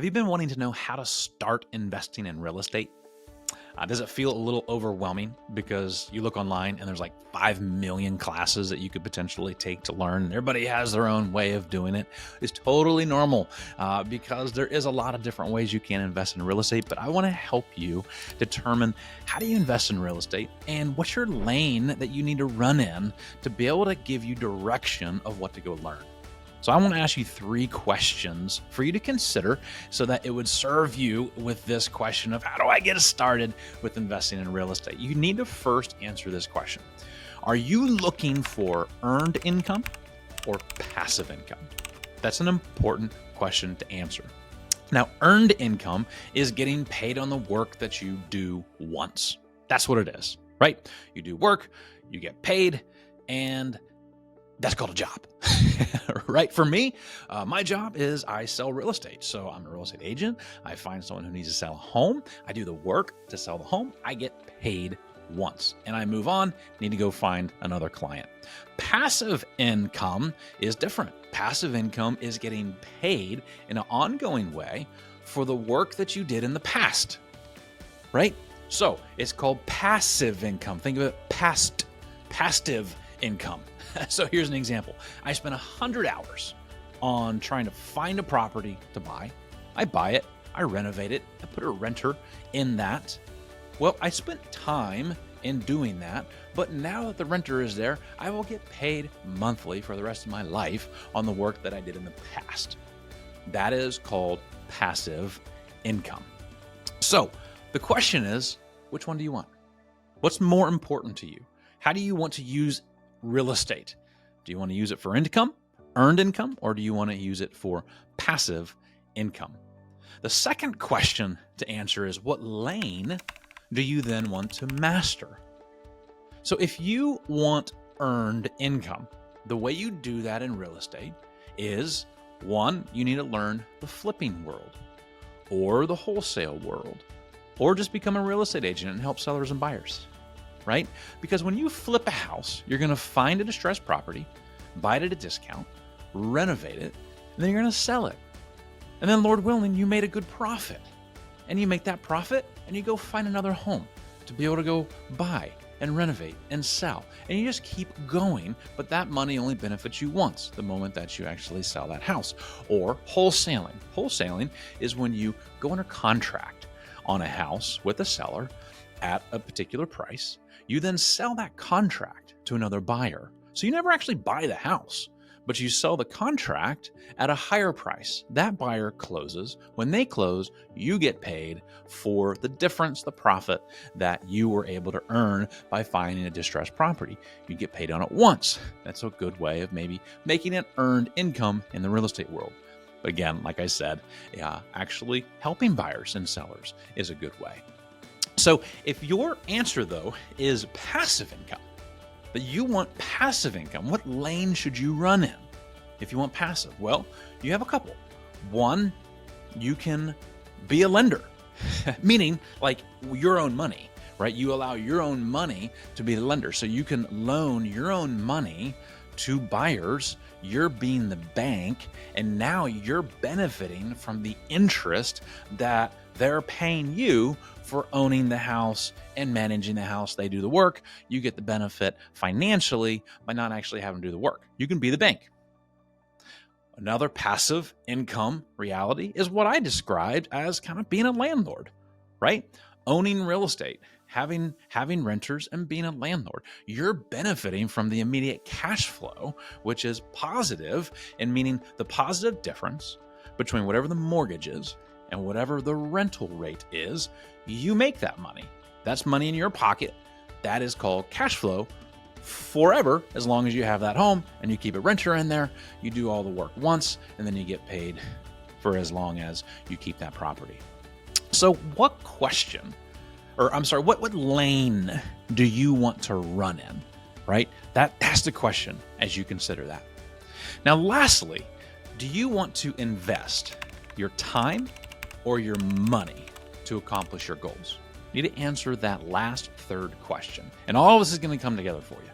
Have you been wanting to know how to start investing in real estate? Does it feel a little overwhelming because you look online and there's like 5 million classes that you could potentially take to learn? Everybody has their own way of doing it. It's totally normal because there is a lot of different ways you can invest in real estate. But I want to help you determine how do you invest in real estate and what's your lane that you need to run in to be able to give you direction of what to go learn. So I want to ask you 3 questions for you to consider so that it would serve you with this question of how do I get started with investing in real estate? You need to first answer this question. Are you looking for earned income or passive income? That's an important question to answer. Now, earned income is getting paid on the work that you do once. That's what it is, right? You do work, you get paid, and that's called a job, right? For me, my job is I sell real estate. So I'm a real estate agent. I find someone who needs to sell a home. I do the work to sell the home. I get paid once and I move on, need to go find another client. Passive income is different. Passive income is getting paid in an ongoing way for the work that you did in the past, right? So it's called passive income. Think of it passive income. So here's an example. I spent 100 hours on trying to find a property to buy. I buy it, I renovate it, I put a renter in that. Well, I spent time in doing that, but now that the renter is there, I will get paid monthly for the rest of my life on the work that I did in the past. That is called passive income. So the question is, which one do you want? What's more important to you? How do you want to use real estate? Do you want to use it for income, earned income, or do you want to use it for passive income? The second question to answer is what lane do you then want to master? So if you want earned income, the way you do that in real estate is, 1, you need to learn the flipping world or the wholesale world, or just become a real estate agent and help sellers and buyers. Right? Because when you flip a house, you're going to find a distressed property, buy it at a discount, renovate it, and then you're going to sell it. And then, Lord willing, you made a good profit. And you make that profit and you go find another home to be able to go buy and renovate and sell. And you just keep going, but that money only benefits you once, the moment that you actually sell that house. Or wholesaling. Wholesaling is when you go under contract on a house with a seller at a particular price. You then sell that contract to another buyer. So you never actually buy the house, but you sell the contract at a higher price. That buyer closes. When they close, you get paid for the difference, the profit that you were able to earn by finding a distressed property. You get paid on it once. That's a good way of maybe making an earned income in the real estate world. But again, like I said, actually helping buyers and sellers is a good way. So if your answer, though, is passive income, that you want passive income, what lane should you run in if you want passive? Well, you have a couple. 1, you can be a lender, meaning like your own money, right? You allow your own money to be the lender. So you can loan your own money to buyers. You're being the bank, and now you're benefiting from the interest that they're paying you for owning the house and managing the house. They do the work. You get the benefit financially by not actually having to do the work. You can be the bank. Another passive income reality is what I described as kind of being a landlord, right? Owning real estate, having renters and being a landlord. You're benefiting from the immediate cash flow, which is positive, and meaning the positive difference between whatever the mortgage is and whatever the rental rate is. You make that money. That's money in your pocket. That is called cash flow forever, as long as you have that home and you keep a renter in there. You do all the work once, and then you get paid for as long as you keep that property. So what lane do you want to run in, right? That's the question as you consider that. Now, lastly, do you want to invest your time or your money to accomplish your goals? You need to answer that last third question. And all of this is going to come together for you.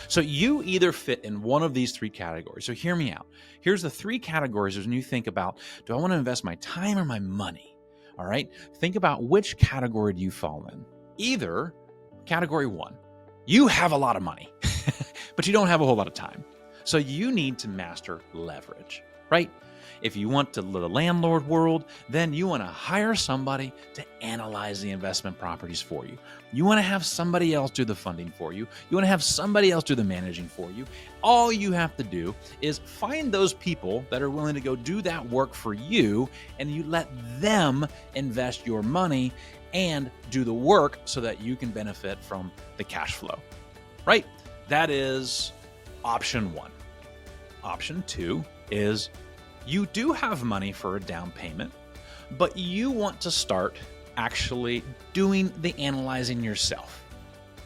So you either fit in one of these three categories. So hear me out. Here's the three categories when you think about, do I want to invest my time or my money? All right. Think about which category do you fall in. Either category one, you have a lot of money, but you don't have a whole lot of time. So you need to master leverage, right? If you want to the landlord world, then you want to hire somebody to analyze the investment properties for you. You want to have somebody else do the funding for you. You want to have somebody else do the managing for you. All you have to do is find those people that are willing to go do that work for you, and you let them invest your money and do the work so that you can benefit from the cash flow, right? That is option one. Option two is you do have money for a down payment, but you want to start actually doing the analyzing yourself,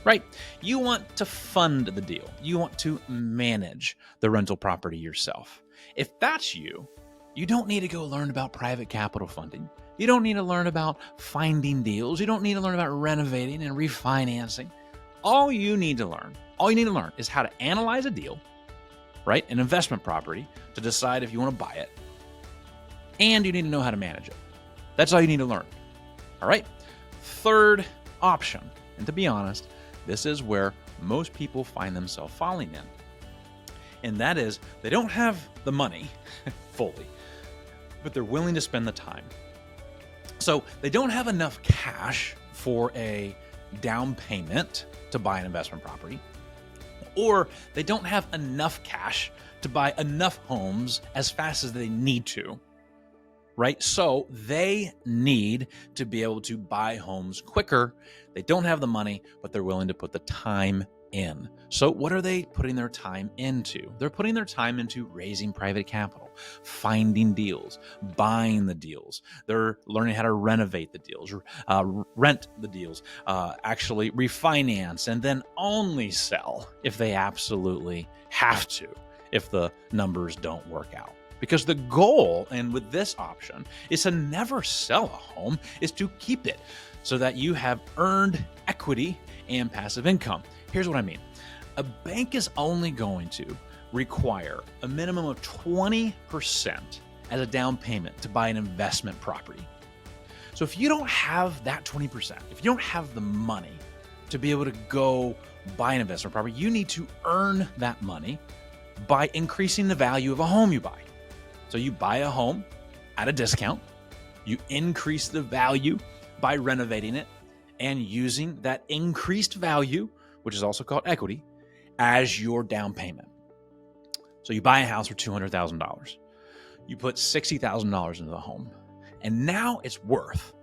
right? You want to fund the deal. You want to manage the rental property yourself. If that's you, you don't need to go learn about private capital funding. You don't need to learn about finding deals. You don't need to learn about renovating and refinancing. All you need to learn is how to analyze a deal, right? An investment property, to decide if you want to buy it. And you need to know how to manage it. That's all you need to learn. All right. Third option, and to be honest, this is where most people find themselves falling in. And that is, they don't have the money fully, but they're willing to spend the time. So they don't have enough cash for a down payment to buy an investment property, or they don't have enough cash to buy enough homes as fast as they need to, right? So they need to be able to buy homes quicker. They don't have the money, but they're willing to put the time in. So what are they putting their time into? They're putting their time into raising private capital, finding deals, buying the deals. They're learning how to renovate the deals, rent the deals, actually refinance, and then only sell if they absolutely have to, if the numbers don't work out. Because the goal, and with this option, is to never sell a home, is to keep it so that you have earned equity and passive income. Here's what I mean. A bank is only going to require a minimum of 20% as a down payment to buy an investment property. So if you don't have that 20%, if you don't have the money to be able to go buy an investment property, you need to earn that money by increasing the value of a home you buy. So you buy a home at a discount, you increase the value by renovating it and using that increased value, which is also called equity, as your down payment. So you buy a house for $200,000. You put $60,000 into the home, and now it's worth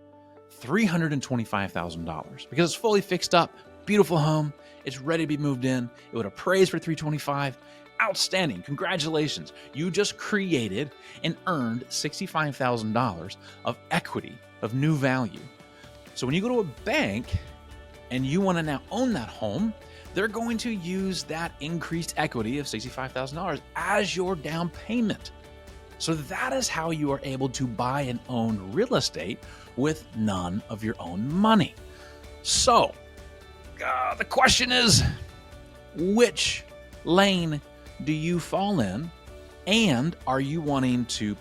$325,000 because it's fully fixed up, beautiful home. It's ready to be moved in. It would appraise for $325,000. Outstanding. Congratulations. You just created and earned $65,000 of equity, of new value. So when you go to a bank and you want to now own that home, they're going to use that increased equity of $65,000 as your down payment. So that is how you are able to buy and own real estate with none of your own money. So the question is, which lane do you fall in? And are you wanting to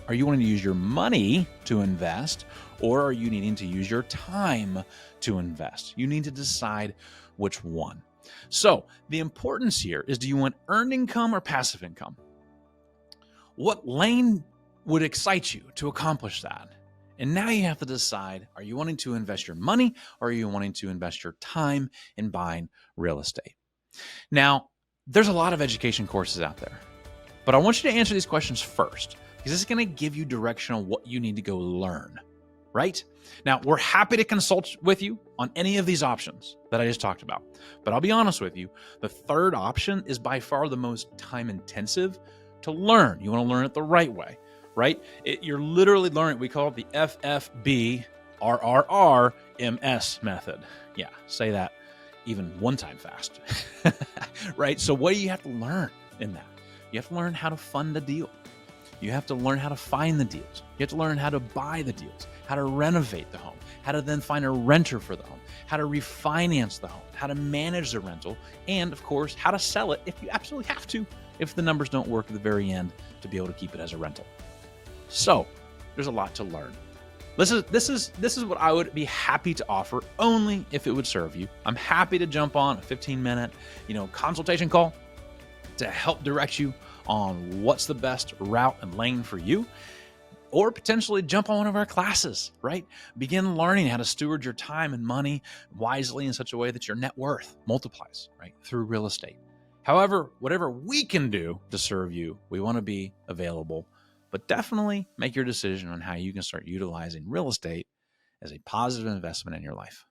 use your money to invest, or are you needing to use your time to invest? You need to decide which one. So the importance here is, do you want earned income or passive income? What lane would excite you to accomplish that? And now you have to decide, are you wanting to invest your money, or are you wanting to invest your time in buying real estate? Now, there's a lot of education courses out there, but I want you to answer these questions first, because this is going to give you direction on what you need to go learn, right? Now, we're happy to consult with you on any of these options that I just talked about, but I'll be honest with you, the third option is by far the most time intensive to learn. You want to learn it the right way, right? You're literally learning, we call it the FFBRRRMS method. Yeah, say that even one time fast, right? So what do you have to learn in that? You have to learn how to fund a deal. You have to learn how to find the deals. You have to learn how to buy the deals, how to renovate the home, how to then find a renter for the home, how to refinance the home, how to manage the rental, and of course, how to sell it if you absolutely have to, if the numbers don't work at the very end, to be able to keep it as a rental. So there's a lot to learn. This is what I would be happy to offer, only if it would serve you. I'm happy to jump on a 15-minute, consultation call to help direct you on what's the best route and lane for you, or potentially jump on one of our classes, right? Begin learning how to steward your time and money wisely in such a way that your net worth multiplies, right, through real estate. However, whatever we can do to serve you, we want to be available, but definitely make your decision on how you can start utilizing real estate as a positive investment in your life.